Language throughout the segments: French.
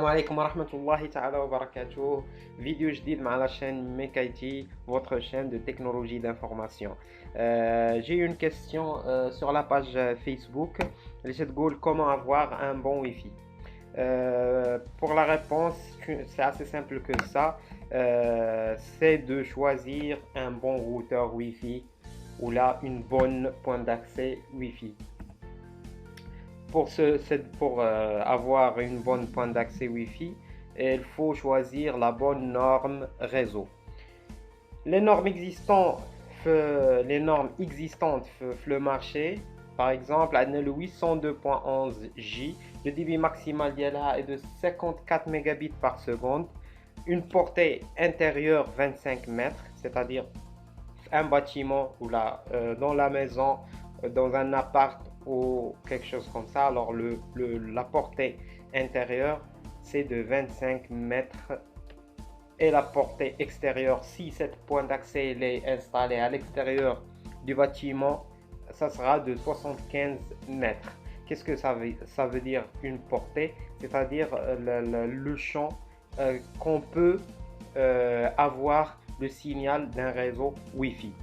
السلام عليكم ورحمة الله تعالى وبركاته. Vidéo جديد مع la chaîne Mekaiti, votre chaîne de technologie d'information. J'ai une question sur la page Facebook. J'essaie de dire comment avoir un bon Wi-Fi. Pour la réponse, c'est assez simple que ça. C'est de choisir un bon routeur Wi-Fi ou là une bonne pointe d'accès Wi-Fi. Pour avoir une bonne pointe d'accès Wi-Fi, il faut choisir la bonne norme réseau. Les normes existantes sur le marché, par exemple, le 802.11j, le débit maximal est de 54 mégabits par seconde, une portée intérieure 25 mètres, c'est-à-dire un bâtiment ou là, dans la maison, dans un appart ou quelque chose comme ça. Alors la portée intérieure c'est de 25 mètres et la portée extérieure, si cette point d'accès est installée à l'extérieur du bâtiment, ça sera de 75 mètres. Qu'est-ce que ça veut dire une portée? C'est-à-dire le champ qu'on peut avoir le signal d'un réseau Wi-Fi.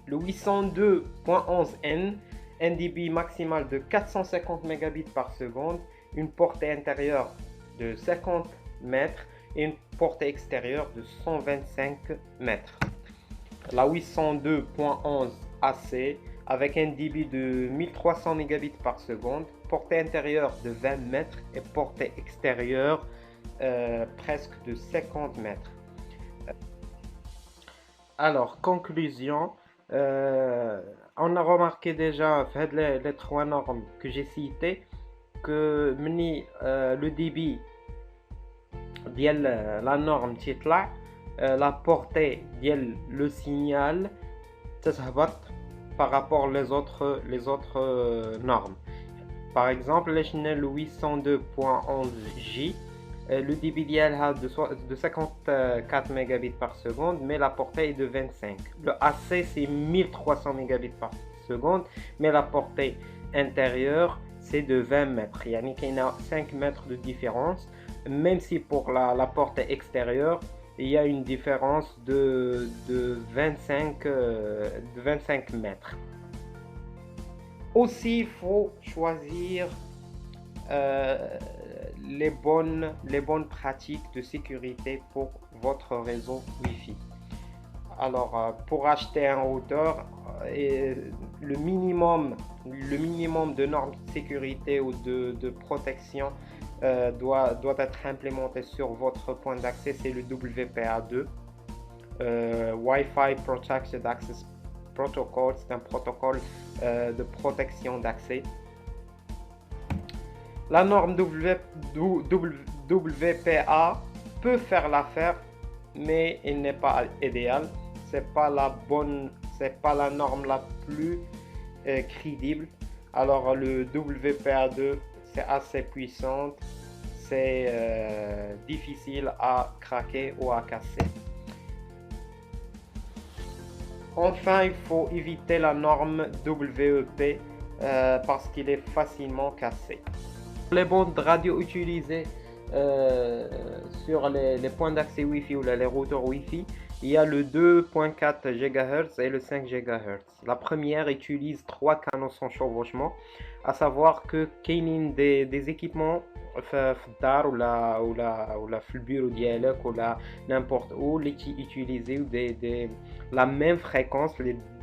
Le 802.11n, un débit maximal de 450 mégabits par seconde, une portée intérieure de 50 mètres et une portée extérieure de 125 mètres. La 802.11 AC avec un débit de 1300 mégabits par seconde, portée intérieure de 20 mètres et portée extérieure presque de 50 mètres. Alors, conclusion. On a remarqué déjà les trois normes que j'ai citées que le débit de la norme تطلع la portée de le signal تتهبط par rapport les autres normes. Par exemple le 802.11j, le débit de 54 mégabits par seconde, mais la portée est de 25. Le AC c'est 1300 mégabits par seconde, mais la portée intérieure c'est de 20 mètres. Il y a 5 mètres de différence, même si pour la portée extérieure il y a une différence de 25 mètres. Aussi, il faut choisir les bonnes pratiques de sécurité pour votre réseau Wi-Fi. Alors, pour acheter un routeur, le minimum de normes de sécurité ou de protection doit être implémenté sur votre point d'accès, c'est le WPA2, Wi-Fi Protected Access Protocol. C'est un protocole de protection d'accès. La norme WPA peut faire l'affaire, mais il n'est pas idéal. C'est pas la norme la plus crédible. Alors le WPA2 c'est assez puissant, c'est difficile à craquer ou à casser. Enfin, il faut éviter la norme WEP parce qu'il est facilement cassé. Les bandes radio utilisées sur les points d'accès Wi-Fi ou les routeurs Wi-Fi, il y a le 2.4 GHz et le 5 GHz. La première utilise 3 canaux sans chevauchement, à savoir que qu'il y a des équipements في الدار ولا في البيرو ديالك ولا n'importe où اللي utiliser la même fréquence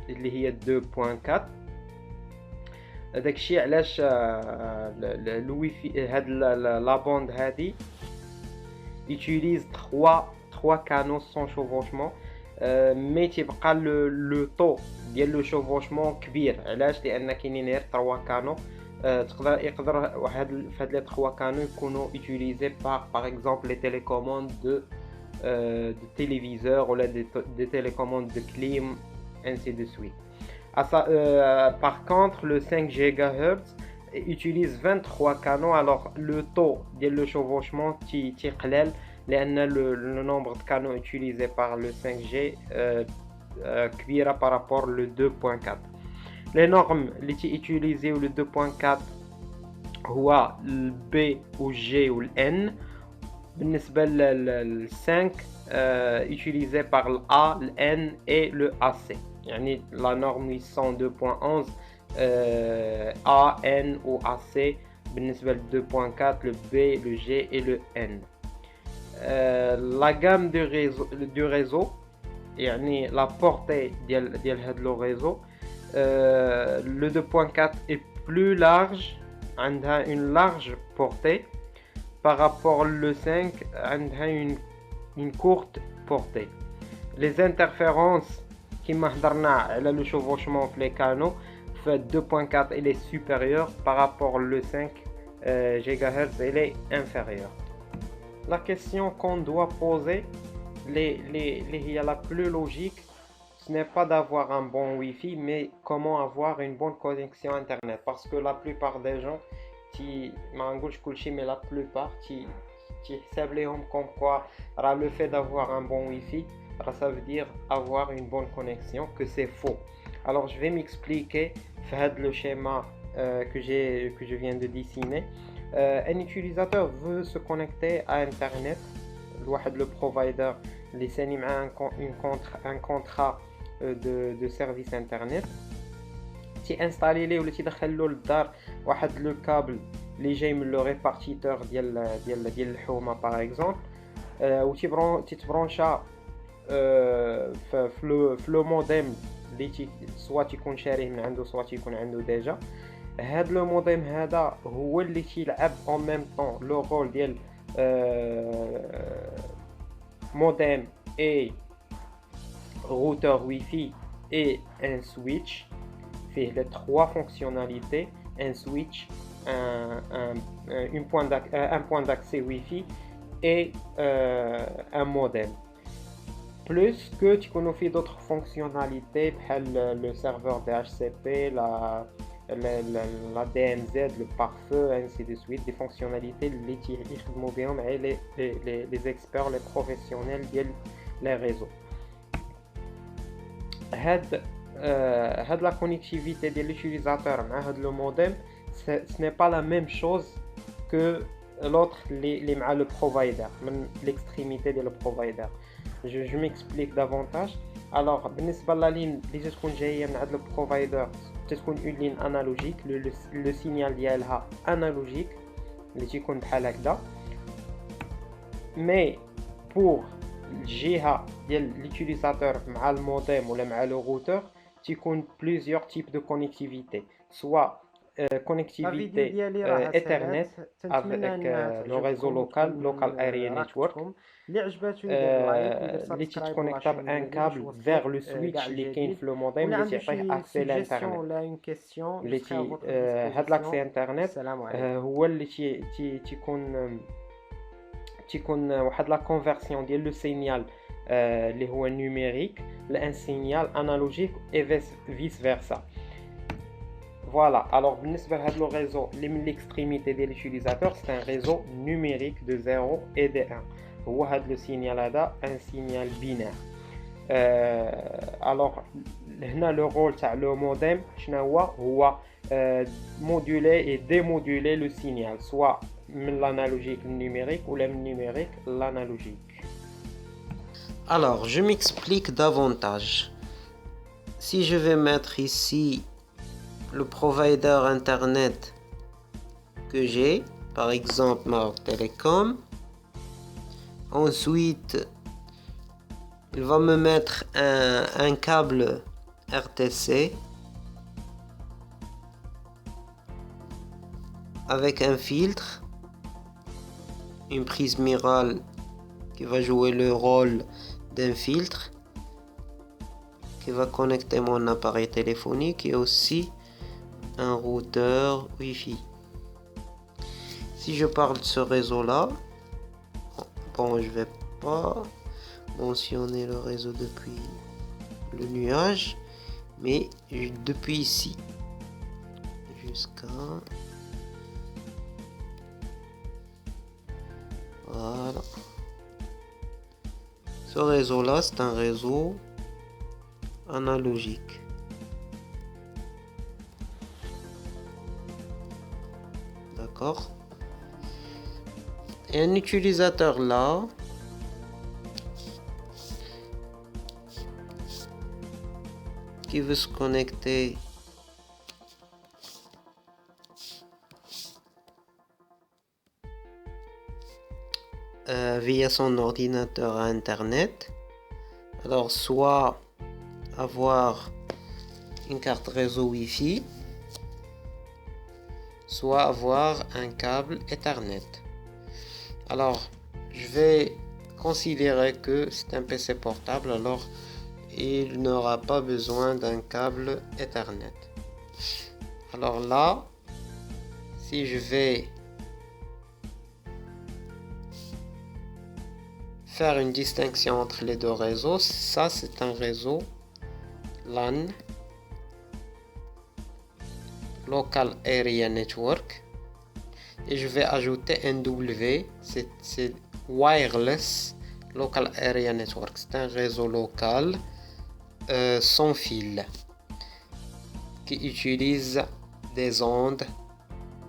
اللي هي 2.4. داكشي علاش الويفي هاد لا بوند هادي utilise 3 canaux sans chevauchement, مي تيبقى لو طو ديال لو شوفوشمون كبير. علاش؟ لان كاينين غير 3 كانو. يقدر هاد لي 3 كانو يكونوا utilisés par exemple les télécommandes de téléviseurs ou des télécommandes de clim, ainsi de suite. Par contre, le 5 GHz utilise 23 canaux. Alors le taux de le chevauchement تقلل لأن le nombre de canaux utilisés par le 5G كبيرة par rapport le 2.4. Les normes utilisées ou le 2.4 هو ال B و G و ال N. بالنسبة لل 5 utilisé par le A, le N et le AC. يعني la norme 802.11 A, N ou AC. بالنسبة ل 2.4 le B, le G et le N. La gamme du réseau يعني la portée ديال هاد le réseau. Le 2.4 est plus large, عندها une large portée par rapport le 5 عندها une courte portée. Les interférences كما هضرنا على le chevauchement في les canaux في 2.4 elle est supérieure par rapport le 5 GHz elle est inférieure. La question qu'on doit poser هي la plus logique, ce n'est pas d'avoir un bon Wi-Fi, mais comment avoir une bonne connexion Internet. Parce que la plupart des gens, mais la plupart, comme quoi le fait d'avoir un bon Wi-Fi, ça veut dire avoir une bonne connexion, que c'est faux. Alors je vais m'expliquer le schéma que je viens de dessiner. Un utilisateur veut se connecter à Internet. Le provider اللي ساني معاه un contrat de service internet انستالي ليه ولا تيدخل له للدار واحد لو كابل اللي جاي من لو ريبارتيتور ديال الحومه باغ اكزومبل و تيتبرونشا في لو موديم اللي سوا تيكون شاريه من عنده سوا تيكون عنده ديجا. هاد لو موديم هذا هو اللي تيلعب en même temps لو رول ديال modem et routeur Wi-Fi et un switch. Fait les trois fonctionnalités, un switch, un point d'accès Wi-Fi et un modem. Plus que tu connais d'autres fonctionnalités, le serveur DHCP, la DMZ, le pare-feu, ainsi de suite, des fonctionnalités les experts, les professionnels les réseaux. La connectivité de l'utilisateur avec le modem, ce n'est pas la même chose que l'autre, le provider, l'extrémité de le provider. Je m'explique davantage. Alors, بالنسبة للين اللي تكون جاية من عند البروفايدر تكون une ligne analogique, le signal ديالها analogique اللي تيكون بحال هكذا. Mais pour الجهة ديال l'utilisateur مع الموديم ولا مع le routeur تيكون plusieurs types de connectivité, soit connectivité Ethernet avec le réseau local area network اللي تيتكونيكتا بان كابل vers le switch اللي كاين في لو موديم اللي تيعطيه اكسي للانترنت. اللي هاد لاكسي انترنت هو اللي تيكون واحد لا كونفرسيون ديال لو سينيال اللي هو نيميريك لان سينيال انالوجيك اي فيس فيرسا. Voilà, alors بالنسبة لهاد لو réseau اللي من l'extrémité ديال l'utilisateur, c'est un réseau numérique de 0 et de 1. هو هاد لو سينيال هذا ان سينيال بينير. alors هنا لو رول تاع لو موديم شنو هو moduler et démoduler le signal, soit من l'analogique numérique ou le numérique l'analogique. Alors je m'explique davantage. Si je vais mettre ici le provider internet que j'ai, par exemple Maroc Telecom. Ensuite, il va me mettre un câble RTC avec un filtre, une prise murale qui va jouer le rôle d'un filtre, qui va connecter mon appareil téléphonique et aussi un routeur Wi-Fi. Si je parle de ce réseau-là, bon, je vais pas mentionner le réseau depuis le nuage, mais depuis ici jusqu'à voilà. Ce réseau-là, c'est un réseau analogique. D'accord? Et un utilisateur là, qui veut se connecter via son ordinateur à Internet, alors soit avoir une carte réseau Wi-Fi, soit avoir un câble Ethernet. Alors, je vais considérer que c'est un PC portable, alors il n'aura pas besoin d'un câble Ethernet. Alors là, si je vais faire une distinction entre les deux réseaux, ça c'est un réseau LAN, Local Area Network, et je vais ajouter un W, c'est Wireless Local Area Network, c'est un réseau local sans fil qui utilise des ondes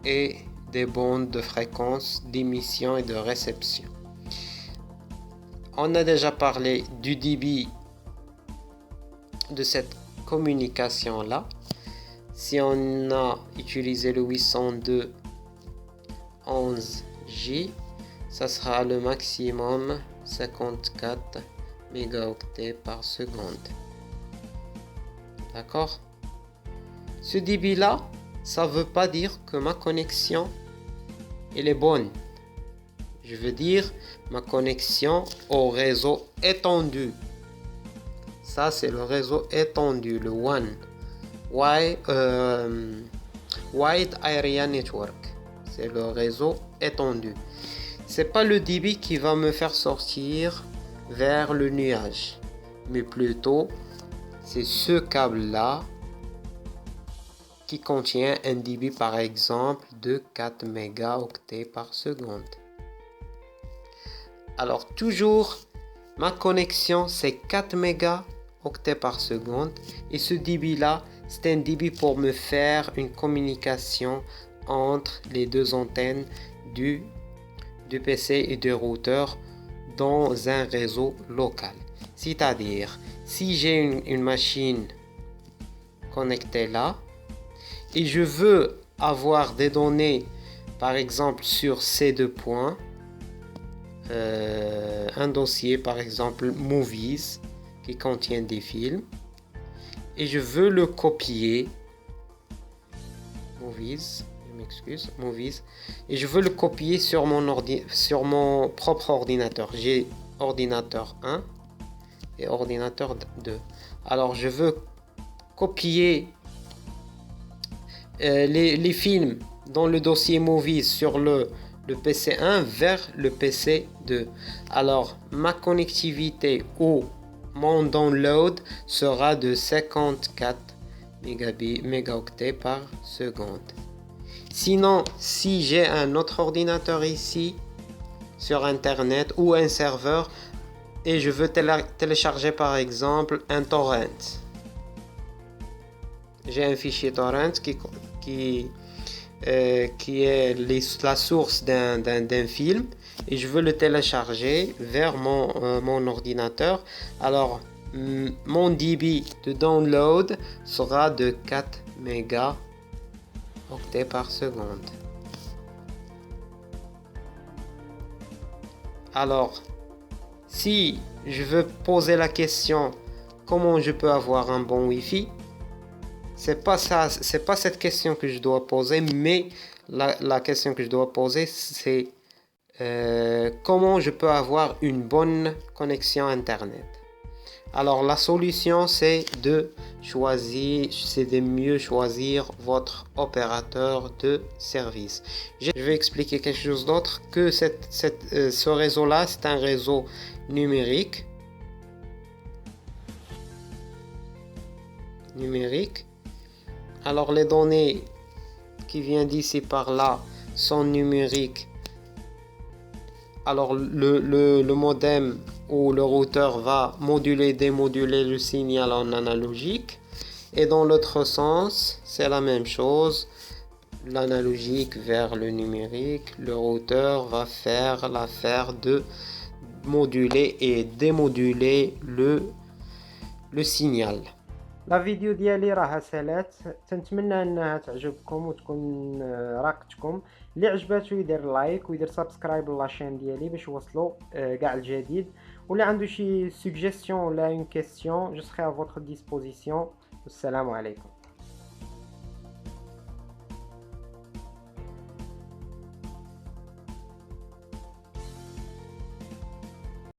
et des bandes de fréquence d'émission et de réception. On a déjà parlé du débit de cette communication là. Si on a utilisé le 802.11j, ça sera le maximum 54 mégaoctets par seconde. D'accord? Ce débit là, ça veut pas dire que ma connexion elle est bonne. Je veux dire ma connexion au réseau étendu. Ça c'est le réseau étendu, le Wide Area Network. C'est le réseau étendu. C'est pas le débit qui va me faire sortir vers le nuage, mais plutôt c'est ce câble là qui contient un débit par exemple de 4 mégaoctets par seconde. Alors toujours ma connexion c'est 4 mégaoctets par seconde, et ce débit là c'est un débit pour me faire une communication entre les deux antennes du PC et du routeur dans un réseau local. C'est-à-dire si j'ai une machine connectée là et je veux avoir des données par exemple sur ces deux points, un dossier par exemple Movies qui contient des films, et je veux le copier, Movies, et je veux le copier sur mon propre ordinateur. J'ai ordinateur 1 et ordinateur 2. Alors je veux copier les films dans le dossier Movies sur le PC 1 vers le PC 2. Alors ma connectivité ou mon download sera de 54 mégaoctets par seconde. Sinon, si j'ai un autre ordinateur ici sur internet ou un serveur et je veux télécharger par exemple un torrent, j'ai un fichier torrent qui est la source d'un film et je veux le télécharger vers mon ordinateur. Alors mon débit de download sera de 4 mégaoctets par seconde. Alors si je veux poser la question comment je peux avoir un bon Wi-Fi, c'est pas cette question que je dois poser, mais la question que je dois poser c'est comment je peux avoir une bonne connexion internet. Alors la solution c'est de mieux choisir votre opérateur de service. Je vais expliquer quelque chose d'autre, que ce réseau là c'est un réseau numérique. Alors les données qui viennent d'ici par là sont numériques. Alors le modem ou le routeur va démoduler le signal en analogique, et dans l'autre sens c'est la même chose. l'analogique vers le numérique, le routeur va faire l'affaire de moduler et démoduler le signal. لا فيديو ديالي راها سالات، تنتمنى انها تعجبكم وتكون راقتكم. اللي عجباتو يدير لايك ويدير سبسكرايب لاشين ديالي باش يوصلوا كاع الجديد. واللي عنده شي سوجيستيون ولا اون كيسيون جو سخي ا فوتر ديسبوزيسيون. والسلام عليكم.